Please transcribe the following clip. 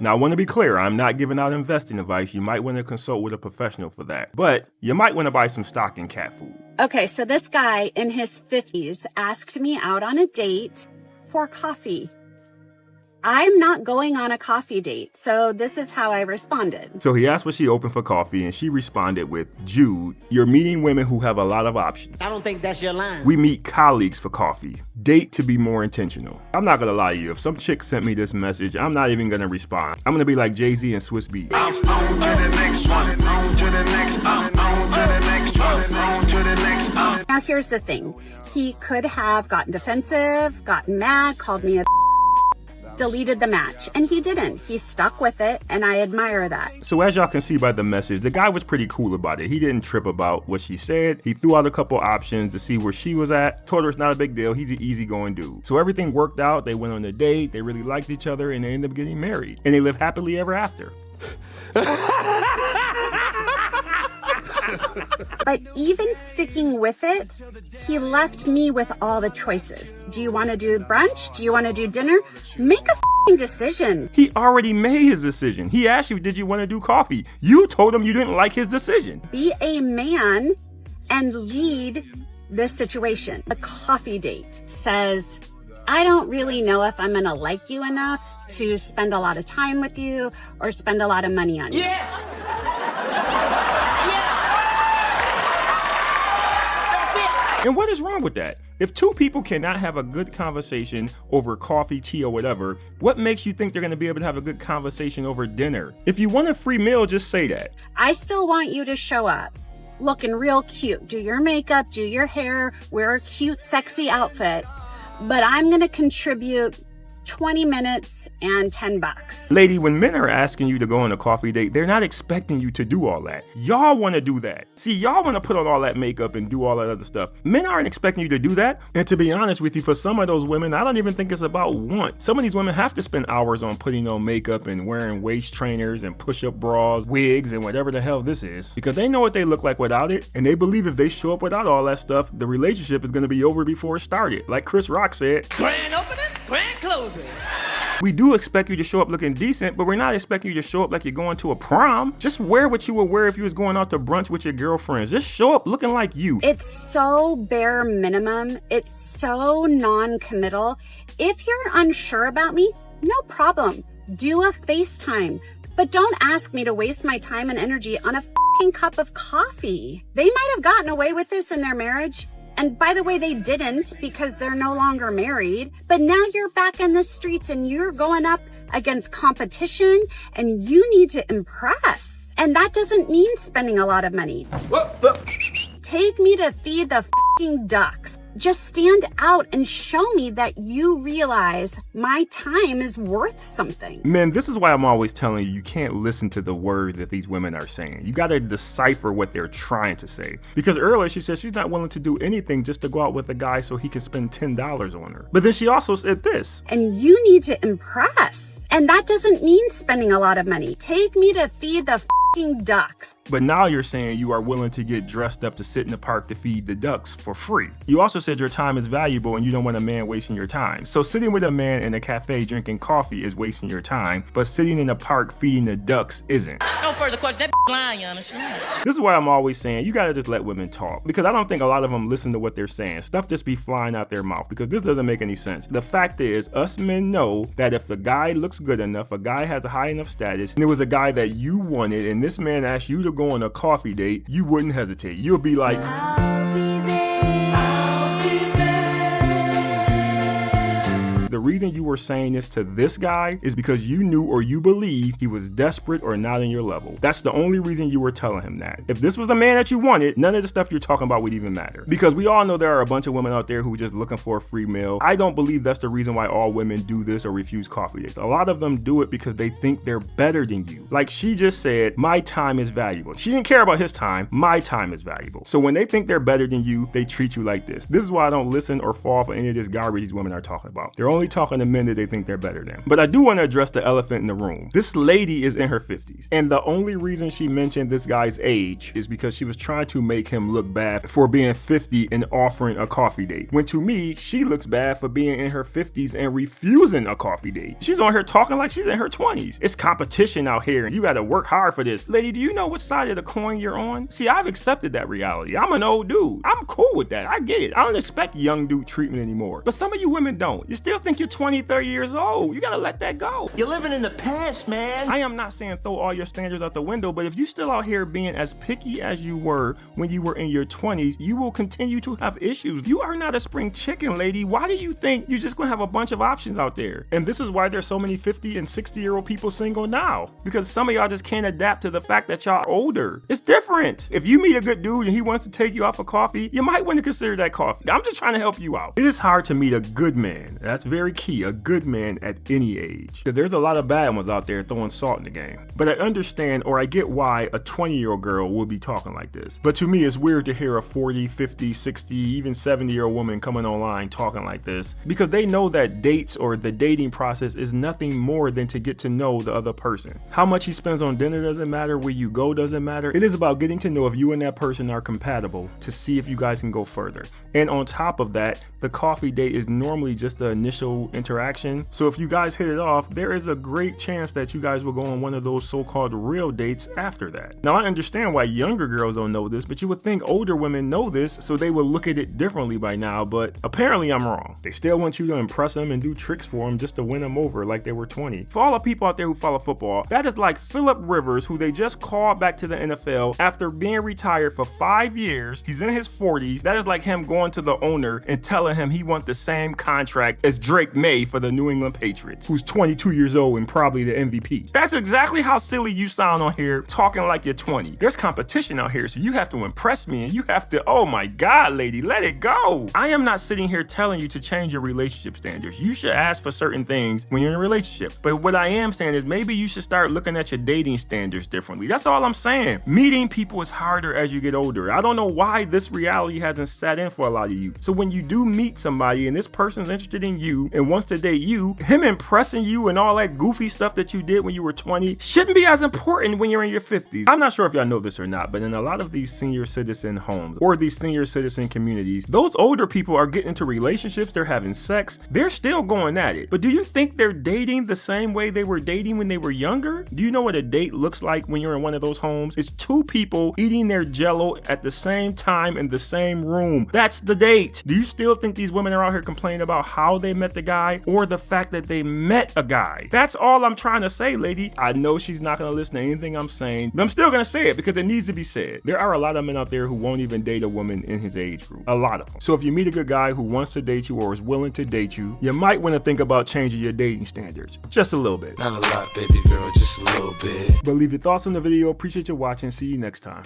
Now, I want to be clear, I'm not giving out investing advice. You might want to consult with a professional for that. But you might want to buy some stock in cat food. Okay, so this guy in his 50s asked me out on a date for coffee. I'm not going on a coffee date, so this is how I responded. So he asked was she open for coffee, and she responded with, Jude, you're meeting women who have a lot of options. I don't think that's your line. We meet colleagues for coffee. Date to be more intentional. I'm not gonna lie to you, if some chick sent me this message, I'm not even gonna respond. I'm gonna be like Jay-Z and Swiss Beats. On to the next one, on to the next one, on to the next one, on to the next one. Now here's the thing. He could have gotten defensive, gotten mad, called me a deleted the match, and he didn't. He stuck with it, and I admire that. So as y'all can see by the message, the guy was pretty cool about it. He didn't trip about what she said. He threw out a couple options to see where she was at. Told her it's not a big deal. He's an easygoing dude. So everything worked out. They went on a date. They really liked each other, and they ended up getting married. And they lived happily ever after. But even sticking with it, he left me with all the choices. Do you want to do brunch? Do you want to do dinner? Make a f***ing decision. He already made his decision. He asked you, did you want to do coffee? You told him you didn't like his decision. Be a man and lead this situation. A coffee date says, I don't really know if I'm going to like you enough to spend a lot of time with you or spend a lot of money on you. Yes! And what is wrong with that? If two people cannot have a good conversation over coffee, tea, or whatever, what makes you think they're going to be able to have a good conversation over dinner? If you want a free meal, just say that. I still want you to show up looking real cute. Do your makeup, do your hair, wear a cute, sexy outfit. But I'm going to contribute 20 minutes and $10. Lady, when men are asking you to go on a coffee date, they're not expecting you to do all that. Y'all want to do that. See, y'all want to put on all that makeup and do all that other stuff. Men aren't expecting you to do that. And to be honest with you, for some of those women, I don't even think it's about want. Some of these women have to spend hours on putting on makeup and wearing waist trainers and push-up bras, wigs, and whatever the hell this is, because they know what they look like without it, and they believe if they show up without all that stuff, the relationship is going to be over before it started. Like Chris Rock said, Grand opening, grand closing. we do expect you to show up looking decent, but we're not expecting you to show up like you're going to a prom. Just wear what you would wear if you was going out to brunch with your girlfriends. Just show up looking like you. It's so bare minimum. It's so non-committal. If you're unsure about me, no problem. Do a FaceTime. But don't ask me to waste my time and energy on a fucking cup of coffee. They might have gotten away with this in their marriage. And by the way, they didn't, because they're no longer married. But now you're back in the streets and you're going up against competition and you need to impress. And that doesn't mean spending a lot of money. Take me to feed the fucking ducks. Just stand out and show me that you realize my time is worth something. Men, this is why I'm always telling you, you can't listen to the words that these women are saying. You got to decipher what they're trying to say. Because earlier she said she's not willing to do anything just to go out with a guy so he can spend $10 on her. But then she also said this. And you need to impress. And that doesn't mean spending a lot of money. Take me to feed the fucking ducks. But now you're saying you are willing to get dressed up to sit in the park to feed the ducks for free. You also said your time is valuable and you don't want a man wasting your time. So sitting with a man in a cafe drinking coffee is wasting your time, but sitting in the park feeding the ducks isn't. No further question. That lying, you understand? This is why I'm always saying you gotta just let women talk, because I don't think a lot of them listen to what they're saying. Stuff just be flying out their mouth because this doesn't make any sense. The fact is, us men know that if a guy looks good enough, a guy has a high enough status, and it was a guy that you wanted, and this man asked you to go on a coffee date, you wouldn't hesitate. You'll be like, the reason you were saying this to this guy is because you knew or you believe he was desperate or not in your level. That's the only reason you were telling him that. If this was the man that you wanted, none of the stuff you're talking about would even matter. Because we all know there are a bunch of women out there who are just looking for a free meal. I don't believe that's the reason why all women do this or refuse coffee dates. A lot of them do it because they think they're better than you. Like she just said, my time is valuable. She didn't care about his time. My time is valuable. So when they think they're better than you, they treat you like this. This is why I don't listen or fall for any of this garbage these women are talking about. They're only talking to men that they think they're better than. But I do want to address the elephant in the room. This lady is in her 50s, and the only reason she mentioned this guy's age is because she was trying to make him look bad for being 50 and offering a coffee date. When to me, she looks bad for being in her 50s and refusing a coffee date. She's on here talking like she's in her 20s. It's competition out here, and you gotta work hard for this. Lady, do you know which side of the coin you're on? See, I've accepted that reality. I'm an old dude. I'm cool with that. I get it. I don't expect young dude treatment anymore. But some of you women don't. You still think you're 20, 30 years old. You gotta let that go. You're living in the past, man. I am not saying throw all your standards out the window, but if you still out here being as picky as you were when you were in your 20s, you will continue to have issues. You are not a spring chicken, lady. Why do you think you're just gonna have a bunch of options out there? And this is why there's so many 50 and 60-year-old people single now. Because some of y'all just can't adapt to the fact that y'all are older. It's different. If you meet a good dude and he wants to take you out for coffee, you might want to consider that coffee. I'm just trying to help you out. It is hard to meet a good man. That's very key. A good man at any age. Because there's a lot of bad ones out there throwing salt in the game. But I understand, or I get why a 20-year-old girl will be talking like this. But to me, it's weird to hear a 40, 50, 60, even 70-year-old woman coming online talking like this, because they know that dates or the dating process is nothing more than to get to know the other person. How much he spends on dinner doesn't matter. Where you go doesn't matter. It is about getting to know if you and that person are compatible to see if you guys can go further. And on top of that, the coffee date is normally just the initial interaction. So if you guys hit it off, there is a great chance that you guys will go on one of those so-called real dates after that. Now, I understand why younger girls don't know this, but you would think older women know this, so they would look at it differently by now, but apparently I'm wrong. They still want you to impress them and do tricks for them just to win them over like they were 20. For all the people out there who follow football, that is like Phillip Rivers, who they just called back to the NFL after being retired for 5 years. He's in his 40s. That is like him going to the owner and telling him he wants the same contract as Drake May for the New England Patriots, who's 22 years old and probably the MVP. That's exactly how silly you sound on here talking like you're 20. There's competition out here, so you have to impress me and you have to, oh my God, lady, let it go. I am not sitting here telling you to change your relationship standards. You should ask for certain things when you're in a relationship. But what I am saying is maybe you should start looking at your dating standards differently. That's all I'm saying. Meeting people is harder as you get older. I don't know why this reality hasn't set in for a lot of you. So when you do meet somebody and this person's interested in you and wants to date you, him impressing you and all that goofy stuff that you did when you were 20 shouldn't be as important when you're in your 50s. I'm not sure if y'all know this or not, but in a lot of these senior citizen homes or these senior citizen communities, those older people are getting into relationships, they're having sex, they're still going at it. But do you think they're dating the same way they were dating when they were younger? Do you know what a date looks like when you're in one of those homes? It's two people eating their jello at the same time in the same room. That's the date. Do you still think these women are out here complaining about how they met the guy or the fact that they met a guy? That's all I'm trying to say, lady. I know she's not going to listen to anything I'm saying, but I'm still going to say it because it needs to be said. There are a lot of men out there who won't even date a woman in his age group. A lot of them. So if you meet a good guy who wants to date you or is willing to date you, you might want to think about changing your dating standards. Just a little bit. Not a lot, baby girl, just a little bit. But leave your thoughts on the video. Appreciate you watching. See you next time.